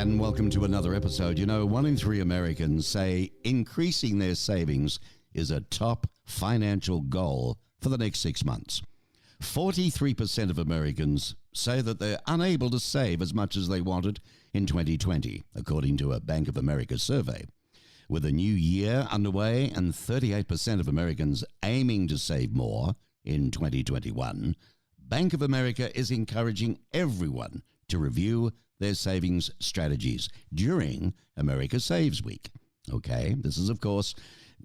and welcome to another episode. You know, 1 in 3 Americans say increasing their savings is a top financial goal for the next 6 months. 43% of Americans say that they're unable to save as much as they wanted in 2020, according to a Bank of America survey. With a new year underway and 38% of Americans aiming to save more in 2021, Bank of America is encouraging everyone to review their savings strategies during America Saves Week. Okay, this is, of course,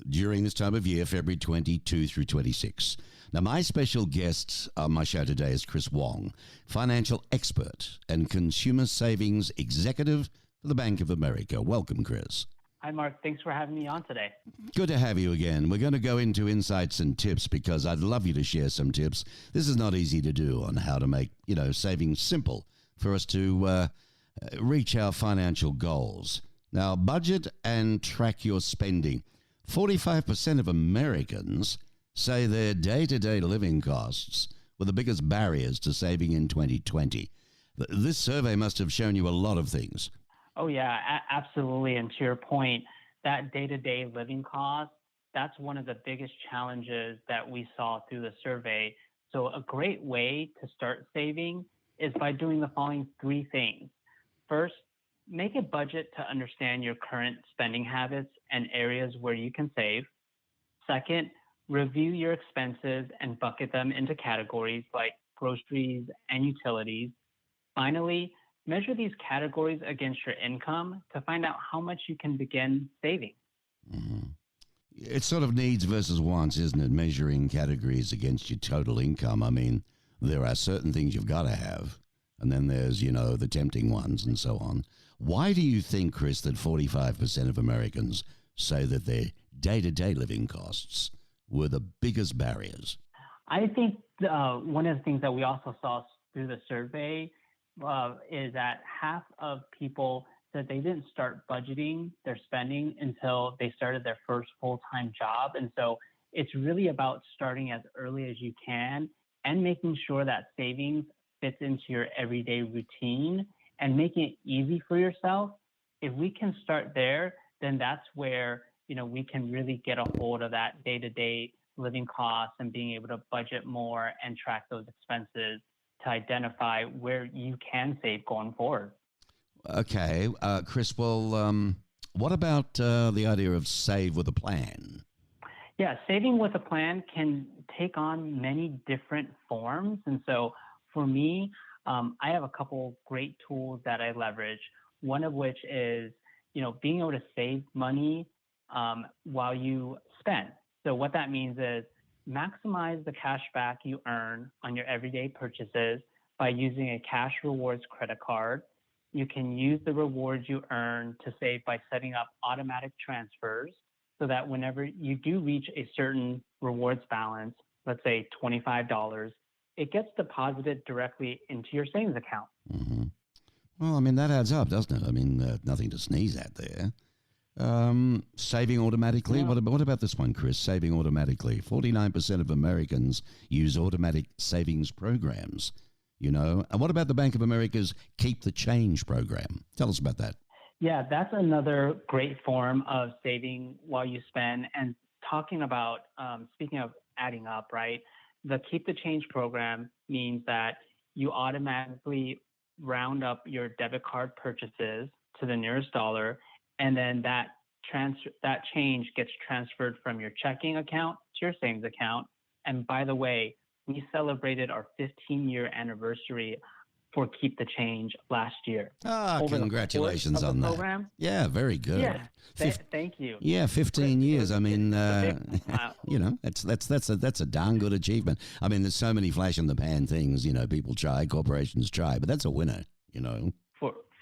during this time of year, February 22 through 26. Now, my special guest on my show today is Chris Wong, financial expert and consumer savings executive for the Bank of America. Welcome, Chris. Hi, Mark. Thanks for having me on today. Good to have you again. We're going to go into insights and tips because I'd love you to share some tips. This is not easy to do on how to make, savings simple for us to reach our financial goals. Now, budget and track your spending. 45% of Americans say their day-to-day living costs were the biggest barriers to saving in 2020. This survey must have shown you a lot of things. Oh, yeah, absolutely. And to your point, that day-to-day living cost, that's one of the biggest challenges that we saw through the survey. So a great way to start saving is by doing the following 3 things. First, make a budget to understand your current spending habits and areas where you can save. Second, review your expenses and bucket them into categories like groceries and utilities. Finally, measure these categories against your income to find out how much you can begin saving. Mm-hmm. It's sort of needs versus wants, isn't it? Measuring categories against your total income. I mean, there are certain things you've got to have, and then there's, the tempting ones and so on. Why do you think, Chris, that 45% of Americans say that their day-to-day living costs were the biggest barriers? I think one of the things that we also saw through the survey is that half of people said they didn't start budgeting their spending until they started their first full-time job. And so it's really about starting as early as you can and making sure that savings fits into your everyday routine and making it easy for yourself. If we can start there, then that's where, we can really get a hold of that day-to-day living costs and being able to budget more and track those expenses to identify where you can save going forward. Okay, Chris, well, what about the idea of save with a plan? Yeah, saving with a plan can take on many different forms. And so for me, I have a couple great tools that I leverage, one of which is, being able to save money while you spend. So what that means is maximize the cash back you earn on your everyday purchases by using a cash rewards credit card. You can use the rewards you earn to save by setting up automatic transfers so that whenever you do reach a certain rewards balance, let's say $25, it gets deposited directly into your savings account. Mm-hmm. Well, I mean, that adds up, doesn't it? I mean, nothing to sneeze at there. Saving automatically. Yeah. What about this one, Chris? Saving automatically. 49% of Americans use automatic savings programs, And what about the Bank of America's Keep the Change program? Tell us about that. Yeah, that's another great form of saving while you spend. And talking about, speaking of adding up, right? The Keep the Change program means that you automatically round up your debit card purchases to the nearest dollar, and then that change gets transferred from your checking account to your savings account. And by the way, we celebrated our 15-year anniversary for Keep the Change last year. Congratulations on that. Program. Yeah, very good. Yeah, thank you. Yeah, 15 years. I mean, that's a darn good achievement. I mean, there's so many flash in the pan things, people try, corporations try, but that's a winner,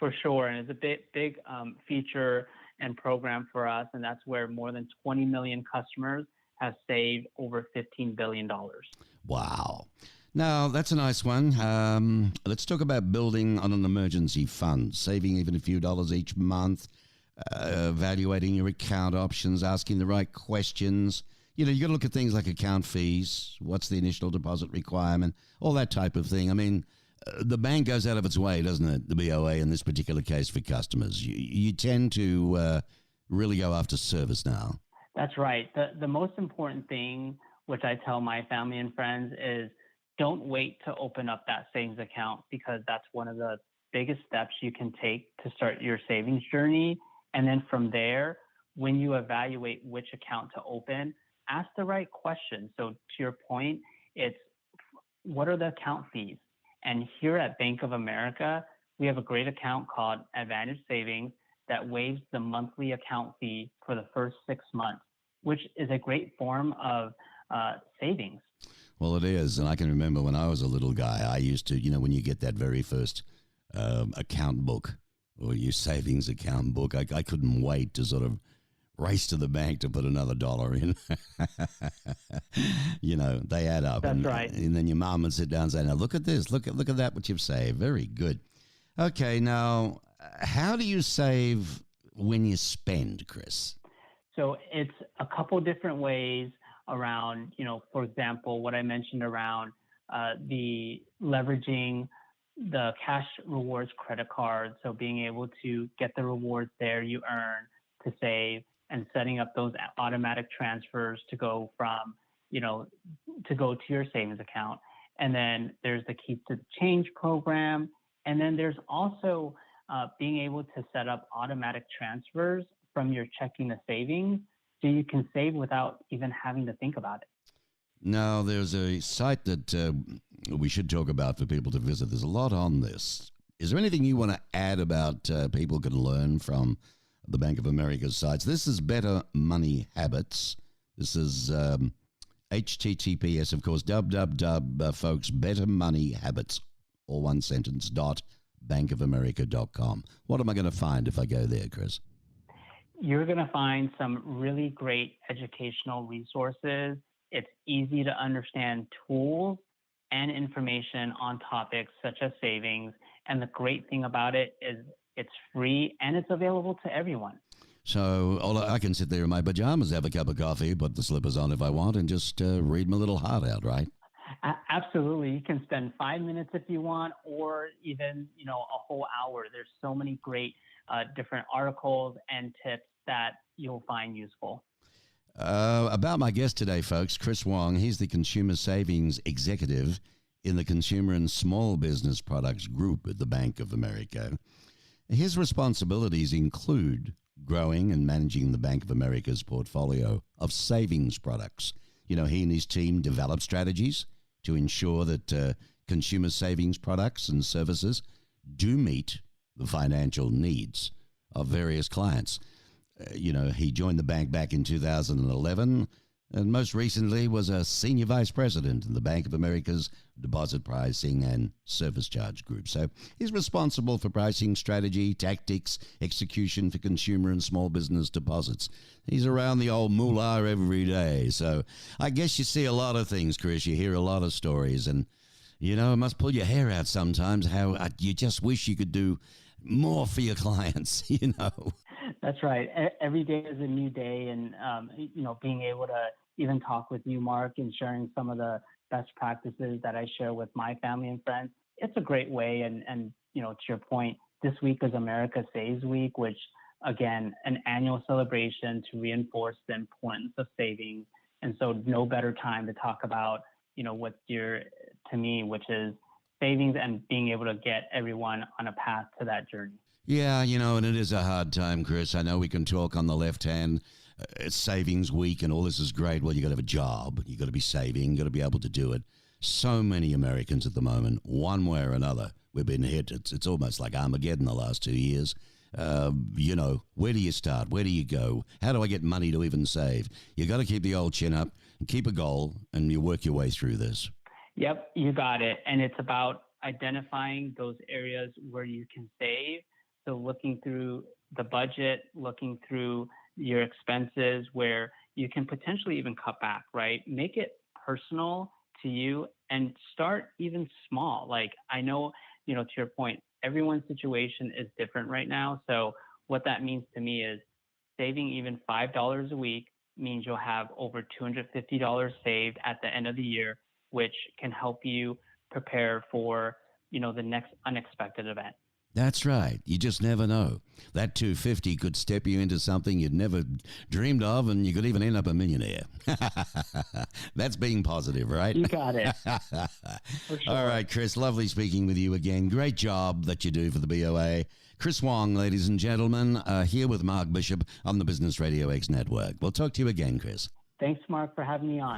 For sure, and it's a big feature and program for us, and that's where more than 20 million customers have saved over $15 billion. Wow. Now, that's a nice one. Let's talk about building on an emergency fund, saving even a few dollars each month, evaluating your account options, asking the right questions. You got to look at things like account fees, what's the initial deposit requirement, all that type of thing. I mean, The bank goes out of its way, doesn't it, the BOA in this particular case for customers? You tend to really go after service now. That's right. The most important thing, which I tell my family and friends, is don't wait to open up that savings account, because that's one of the biggest steps you can take to start your savings journey. And then from there, when you evaluate which account to open, ask the right question. So to your point, it's what are the account fees? And here at Bank of America, we have a great account called Advantage Savings that waives the monthly account fee for the first 6 months, which is a great form of savings. Well, it is. And I can remember when I was a little guy, I used to, when you get that very first account book or your savings account book, I couldn't wait to sort of race to the bank to put another dollar in. They add up. That's right. And then your mom would sit down and say, now look at this, look at that, what you've saved. Very good. Okay, now, how do you save when you spend, Chris? So it's a couple different ways around, for example, what I mentioned around the leveraging the cash rewards credit card. So being able to get the rewards there you earn to save, and setting up those automatic transfers to go from, to go to your savings account. And then there's the Keep the Change program. And then there's also being able to set up automatic transfers from your checking to savings, so you can save without even having to think about it. Now, there's a site that we should talk about for people to visit. There's a lot on this. Is there anything you want to add about people can learn from the Bank of America sites? This is Better Money Habits. This is HTTPS, of course, www, folks, Better Money Habits, all one sentence, .bankofamerica.com. What am I going to find if I go there, Chris? You're going to find some really great educational resources. It's easy to understand tools and information on topics such as savings. And the great thing about it is it's free and it's available to everyone. So I can sit there in my pajamas, have a cup of coffee, put the slippers on if I want, and just read my little heart out, right? Absolutely. You can spend 5 minutes if you want, or even, a whole hour. There's so many great different articles and tips that you'll find useful. About my guest today, folks, Chris Wong. He's the Consumer Savings Executive in the Consumer and Small Business Products Group at the Bank of America. His responsibilities include growing and managing the Bank of America's portfolio of savings products. He and his team develop strategies to ensure that consumer savings products and services do meet the financial needs of various clients. He joined the bank back in 2011 and most recently was a senior vice president in the Bank of America's deposit pricing and service charge group. So he's responsible for pricing strategy, tactics, execution for consumer and small business deposits. He's around the old moolah every day. So I guess you see a lot of things, Chris. You hear a lot of stories, and it must pull your hair out sometimes how you just wish you could do more for your clients, That's right. Every day is a new day, and being able to even talk with you, Mark, and sharing some of the best practices that I share with my family and friends, it's a great way. And to your point, this week is America Saves Week, which again, an annual celebration to reinforce the importance of savings. And so, no better time to talk about what's dear to me, which is savings and being able to get everyone on a path to that journey. Yeah, and it is a hard time, Chris. I know we can talk on the left hand, it's savings week and all this is great. Well, you got to have a job. You got to be saving. You got to be able to do it. So many Americans at the moment, one way or another, we've been hit. It's almost like Armageddon the last 2 years. Where do you start? Where do you go? How do I get money to even save? You got to keep the old chin up and keep a goal, and you work your way through this. Yep, you got it. And it's about identifying those areas where you can save. So looking through the budget, looking through your expenses where you can potentially even cut back, right? Make it personal to you and start even small. Like I know, to your point, everyone's situation is different right now. So what that means to me is saving even $5 a week means you'll have over $250 saved at the end of the year, which can help you prepare for the next unexpected event. That's right. You just never know. That 250 could step you into something you'd never dreamed of, and you could even end up a millionaire. That's being positive, right? You got it. For sure. All right, Chris, lovely speaking with you again. Great job that you do for the BOA. Chris Wong, ladies and gentlemen, here with Mark Bishop on the Business Radio X Network. We'll talk to you again, Chris. Thanks, Mark, for having me on.